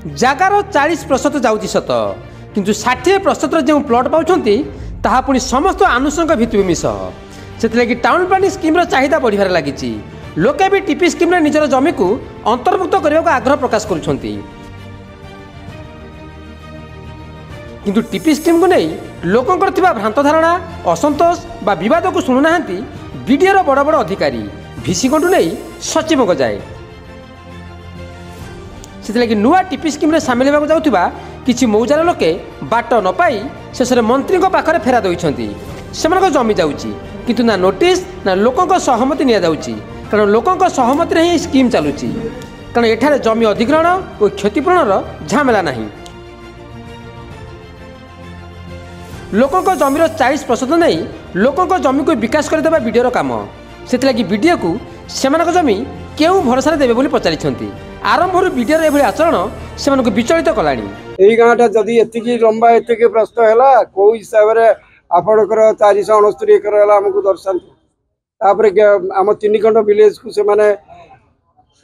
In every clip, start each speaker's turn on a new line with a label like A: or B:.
A: जगार 40% जाऊँगी सत किंतु 60% जो प्लट पाँच ताहा पुणी समस्त आनुषंग भित्तिभूमि सह से टाउन प्लानिंग स्कीम चाहिदा बढ़िबार लगी लोके भी टीपी स्कीम निजर जमी को अंतर्भुक्त करने को आग्रह प्रकाश करुछंती किंतु टीपी स्कीम को नहीं लोकंकर थिबा भ्रांत धारणा असंतोष बा विवाद को शुणुना बीडीओ बड़ बड़ अधिकारी भिसी को नहीं सचिव को जाए से नुआ टीपी स्कीम सामिल होगा जाऊा किसी मौजार लोके बाट न पाई शेष में मंत्री पाखे फेरा देती से जमी जाऊँगी किंतु ना नोटिस ना लोकों सहमति नि जाऊँगी कारण लोकों सहमति ही स्कीम चलुची कारण एठारे जमी अधिग्रहण और क्षतिपूरण झामेला नहीं लोकों जमीर 40% नहीं लोकों जमी को विकास करदेवा बीडीओ काम से बीडीओ को सेमान जमी क्यों भरोसा देवे बोली पचारि आरंभ बीडीओ ये आचरण से विचलित कलानी
B: यही गाँटा जदि एतिकी लंबा एतिकी प्रश्न है कौ हिसाब से आपणकर 469 एकर है आमको दर्शाते आम 3 खंड विलेज को से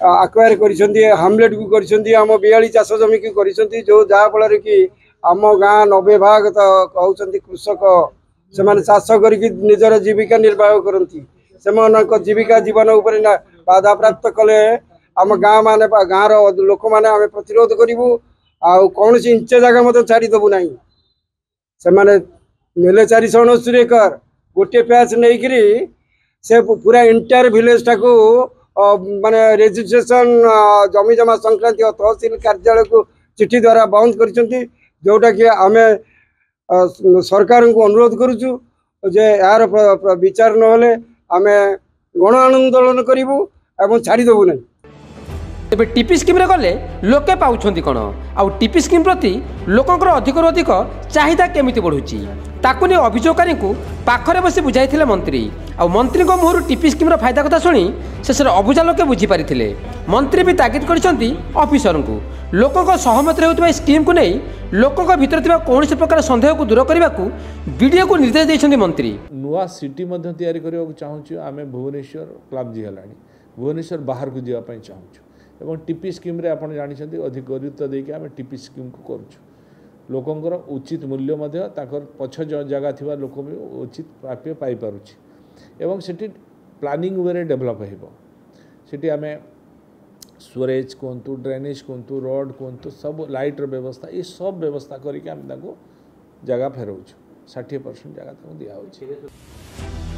B: आक्वायर कर हामलेट को कर 42 चाष जमी को कर जो जहाँफल कि आम गाँ 90 भाग तो कहते कृषक से चाष कर निजर जीविका निर्वाह करती से जीविका जीवन उपर बाधा प्राप्त कले आम गाँ मान गाँव लोक मैंने आम प्रतिरोध करूँ कौन इंच जगह मत छाड़देबू ना से नेले 469 एकर गोटे पैच नहीं से पूरा इंटायर विलेज टाक माने रेजिस्ट्रेशन जमी जमा संक्रांति तहसिल कार्यालय को चिठी द्वारा बंद कर जोटा कि आम सरकार को अनुरोध करुचु जे यार विचार नहले आम गण आंदोलन करूँ और छाड़देबू ना
A: तेज टीपी स्कीम गले लोके पाँच कौन आउ टीपी स्कीम प्रति लोकंर अधिकरू अधिक चाहिदा केमिति बढ़ुची ताकू नहीं अभियोगकारी को पाखरे बसी बुझाई मंत्री आ मंत्री मुहर टीपी स्कीम फायदा कथा शुणी शेष अबुझा लोके बुझीपारी मंत्री भी तागिद करछंती ऑफिसर को लोकों सहमति होता स्कीम को नहीं लोकों भीतर कौन प्रकार संदेह को दूर करने को बीडीओ को निर्देश देते मंत्री
C: नुआ सिटी चाहूँ आम भुवनेश्वर क्लाबजी है भुवनेश्वर बाहर को जावाई चाहूँ एवं टीपी स्कीम रे आपण जानते अधिक गुरुत्व देके आम टीपी स्कीम को करूँ लोकंर उचित मूल्य पछ जगह थी लोक भी उचित प्राप्य पाइपुच्छी एवं से प्लानिंग वे डेभलप होटी आम स्टोरेज कहतु ड्रेनेज कहतु रोड कहतु सब लाइटर व्यवस्था ये सब व्यवस्था करके जगह फेराऊँ 60% जगह दिखाई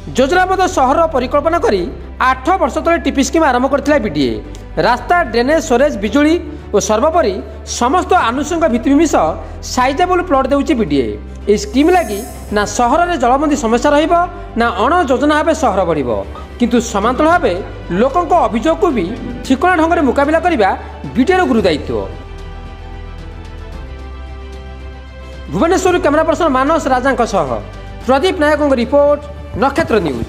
A: योजनाबद्ध सहर परिकल्पना करी 8 वर्ष तले टीपी स्कीम आरंभ करथिला बीडीए रास्ता ड्रेनेज स्टोरेज बिजुली और सर्वोपरि समस्त आनुषंगिक भित्तिभूमि सह साइजेबल प्लट देउची बीडीए ए स्कीम लगी ना सहर में जलबंदी समस्या रहिबो ना अण योजना भाव सहर बढ़िबो किंतु समांतर भाव लोकों अभियोग को भी ठिकना ढंग से मुकाबला करने बीडीओ गुरुदायित्व भुवनेश्वर कैमरा पर्सन मानस राजा प्रदीप नायकों रिपोर्ट नक्षत्र न्यूज।